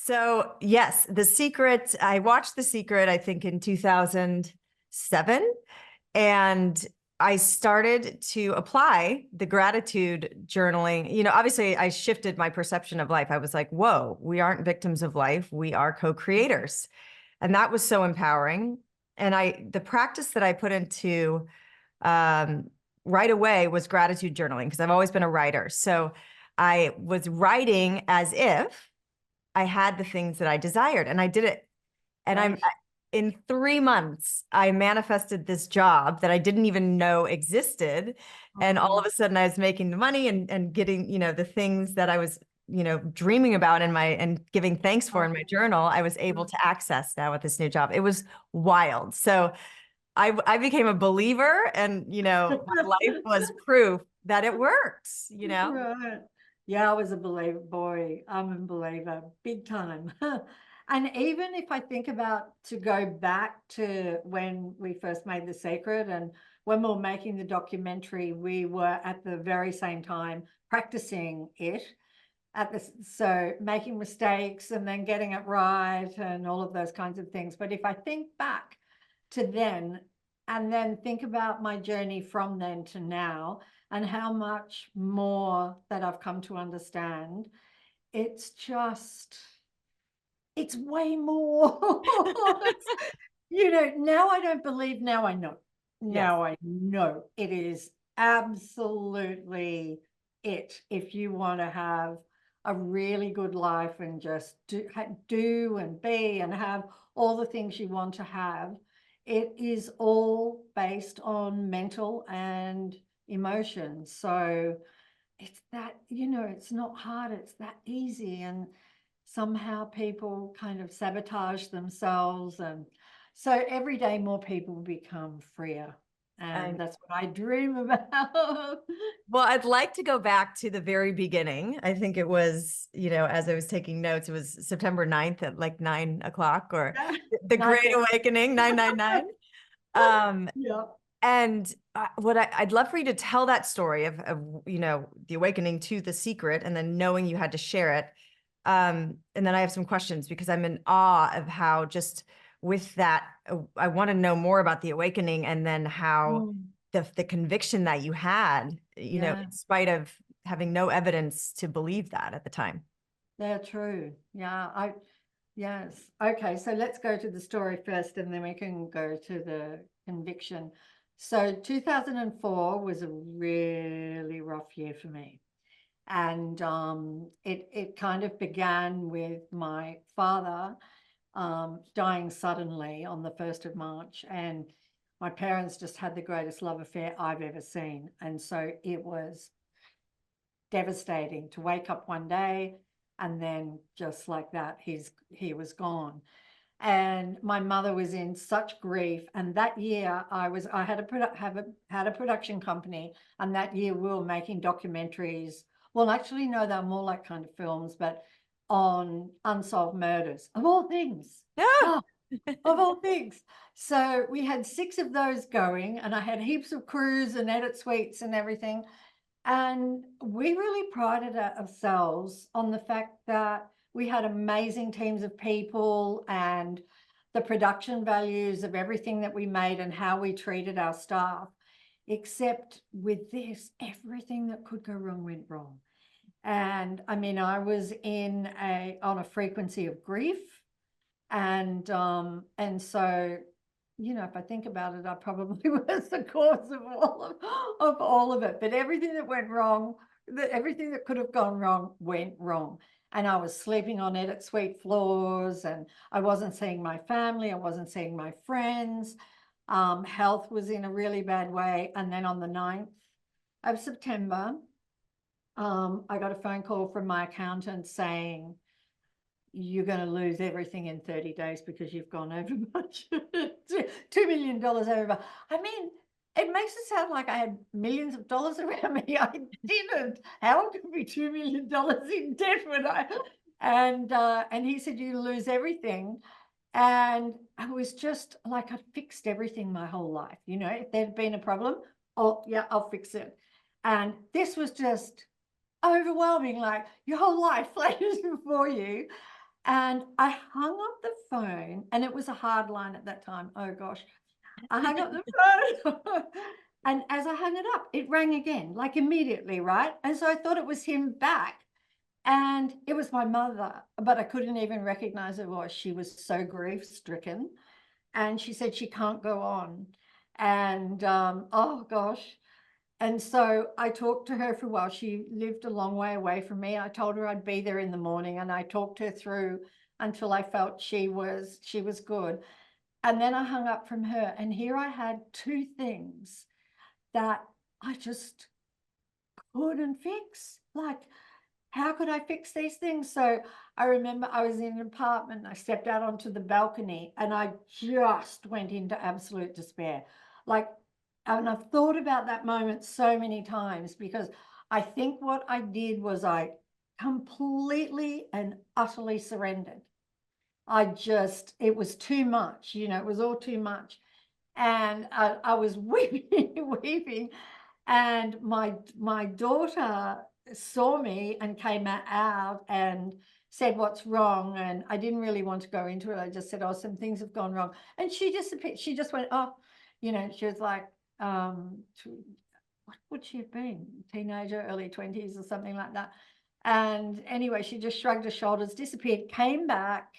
So yes, The Secret, I watched The Secret, I think in 2007, and I started to apply the gratitude journaling. Obviously I shifted my perception of life. I was like, whoa, we aren't victims of life. We are co-creators. And that was so empowering. And the practice that I put into right away was gratitude journaling, because I've always been a writer. So I was writing as if I had the things that I desired, and I did it. And Right. in 3 months, I manifested this job that I didn't even know existed. And all of a sudden I was making the money and getting, the things that I was, dreaming about and giving thanks for in my journal, I was able to access now with this new job. It was wild. So I became a believer, and, my life was proof that it works. Right. Yeah, I was a believer, boy. I'm a believer, big time. And even if I think about to go back to when we first made The Secret and when we were making the documentary, we were at the very same time practicing it so making mistakes and then getting it right and all of those kinds of things. But if I think back to then and then think about my journey from then to now and how much more that I've come to understand, it's way more. Now I don't believe, now I know. Yes. Now I know it is absolutely it. If you want to have a really good life and just do and be and have all the things you want to have, it is all based on mental and emotions. So it's that, it's not hard, it's that easy. And somehow people kind of sabotage themselves. And so every day more people become freer. And And that's what I dream about. well, I'd like to go back to the very beginning. I think it was, as I was taking notes, it was September 9th at like 9 o'clock, or the Great Awakening, 999. Um, Yeah. and I'd love for you to tell that story of, the awakening to The Secret, and then knowing you had to share it. And then I have some questions, because I'm in awe of how, just with that, I want to know more about the awakening, and then how the conviction that you had, Yeah. in spite of having no evidence to believe that at the time. They're true. Yeah. Yes. Okay. So let's go to the story first and then we can go to the conviction. So 2004 was a really rough year for me. And it kind of began with my father dying suddenly on the 1st of March. And my parents just had the greatest love affair I've ever seen. And so it was devastating to wake up one day and then just like that, he was gone. And my mother was in such grief. And that year I had a production company, and that year we were making documentaries. Well, actually, no, they're more like kind of films, but on unsolved murders, of all things. Yeah. Oh, of all things. So we had 6 of those going, and I had heaps of crews and edit suites and everything. And we really prided ourselves on the fact that we had amazing teams of people, and the production values of everything that we made and how we treated our staff. Except with this, everything that could go wrong went wrong. And I mean, I was on a frequency of grief. And so, if I think about it, I probably was the cause of all of it. But everything that went wrong, everything that could have gone wrong went wrong. And I was sleeping on edit suite floors, and I wasn't seeing my family, I wasn't seeing my friends. Health was in a really bad way. And then on the 9th of September, I got a phone call from my accountant saying, you're going to lose everything in 30 days because you've gone over budget. $2 million over. I mean, it makes it sound like I had millions of dollars around me. I didn't. How could be $2 million in debt when I? And he said, you lose everything. And I was just like, I fixed everything my whole life. If there'd been a problem, oh yeah, I'll fix it. And this was just overwhelming, like your whole life flashes before you. And I hung up the phone, and it was a hard line at that time. Oh gosh. I hung up the phone. And as I hung it up, it rang again, like immediately, right? And so I thought it was him back. And it was my mother, but I couldn't even recognize her voice. She was so grief stricken. And she said she can't go on. And oh gosh. And so I talked to her for a while. She lived a long way away from me. I told her I'd be there in the morning, and I talked her through until I felt she was good. And then I hung up from her, and here I had two things that I just couldn't fix. Like, how could I fix these things? So I remember I was in an apartment, and I stepped out onto the balcony, and I just went into absolute despair. Like, and I've thought about that moment so many times, because I think what I did was I completely and utterly surrendered. It was too much, it was all too much. And I was weeping, weeping. And my daughter saw me and came out and said, "What's wrong?" And I didn't really want to go into it. I just said, "Oh, some things have gone wrong." And she disappeared. She just went, "Oh," she was like, what would she have been? Teenager, early 20s or something like that. And anyway, she just shrugged her shoulders, disappeared, came back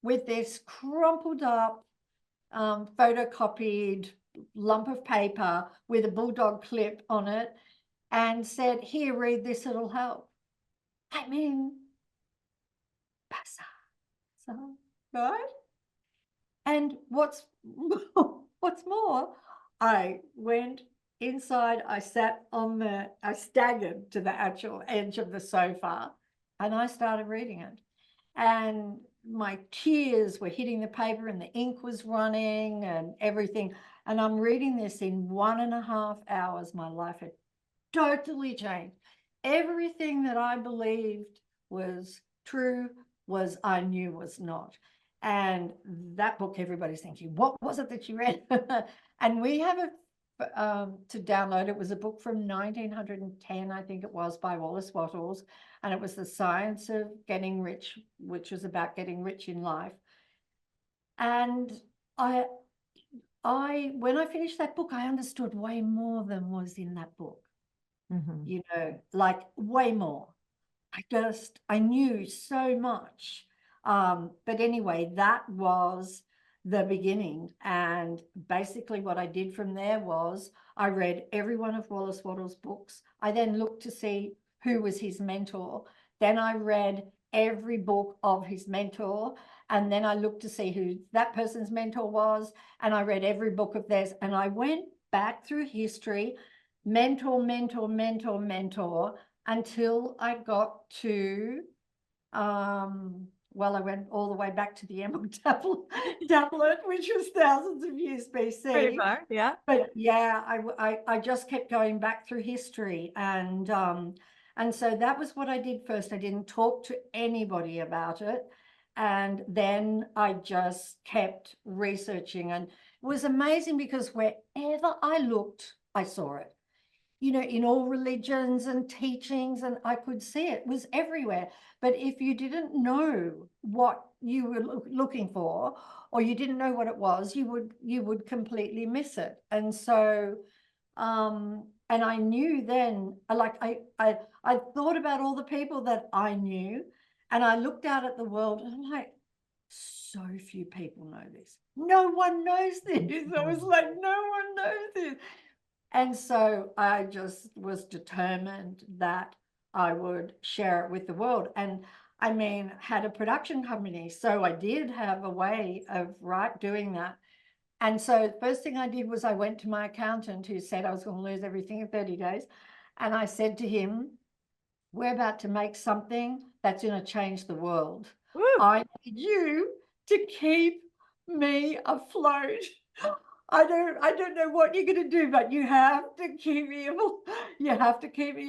with this crumpled up, photocopied lump of paper with a bulldog clip on it, and said, "Here, read this, it'll help." I mean, passa, right? And what's more, I went inside, I staggered to the actual edge of the sofa, and I started reading it. And my tears were hitting the paper, and the ink was running and everything. And I'm reading this in 1.5 hours. My life had totally changed. Everything that I believed was true I knew was not. And that book, everybody's thinking, what was it that you read? And we have to download. It was a book from 1910, I think it was, by Wallace Wattles, and it was The Science of Getting Rich, which was about getting rich in life. And when I finished that book, I understood way more than was in that book. Like way more. I knew so much. But anyway, that was the beginning. And basically what I did from there was I read every one of Wallace Wattles' books. I then looked to see who was his mentor. Then I read every book of his mentor. And then I looked to see who that person's mentor was. And I read every book of theirs. And I went back through history, mentor, until I got to, I went all the way back to the Emerald tablet, which was thousands of years BC. Pretty far, yeah. But yeah, I just kept going back through history. And so that was what I did first. I didn't talk to anybody about it. And then I just kept researching. And it was amazing because wherever I looked, I saw it. In all religions and teachings, and I could see it was everywhere. But if you didn't know what you were looking for, or you didn't know what it was, you would completely miss it. And so, and I knew then, like I thought about all the people that I knew, and I looked out at the world, and I'm like, so few people know this. No one knows this. I was like, no one knows this. And so I just was determined that I would share it with the world. And I mean, had a production company. So I did have a way of doing that. And so the first thing I did was I went to my accountant, who said I was going to lose everything in 30 days. And I said to him, "We're about to make something that's going to change the world. Woo. I need you to keep me afloat. I don't know what you're going to do, but you have to keep me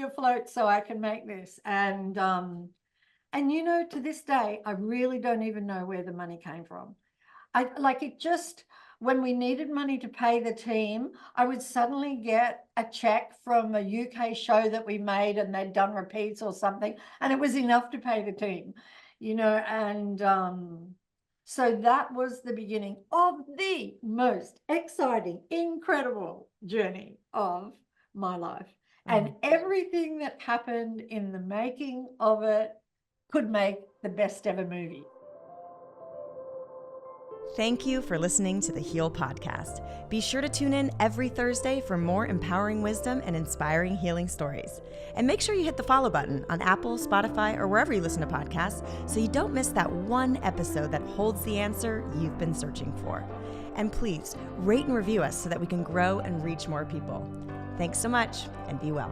afloat so I can make this." And to this day, I really don't even know where the money came from. When we needed money to pay the team, I would suddenly get a check from a UK show that we made, and they'd done repeats or something, and it was enough to pay the team. and so that was the beginning of the most exciting, incredible journey of my life. And everything that happened in the making of it could make the best ever movie. Thank you for listening to the Heal Podcast. Be sure to tune in every Thursday for more empowering wisdom and inspiring healing stories. And make sure you hit the follow button on Apple, Spotify, or wherever you listen to podcasts so you don't miss that one episode that holds the answer you've been searching for. And please rate and review us so that we can grow and reach more people. Thanks so much, and be well.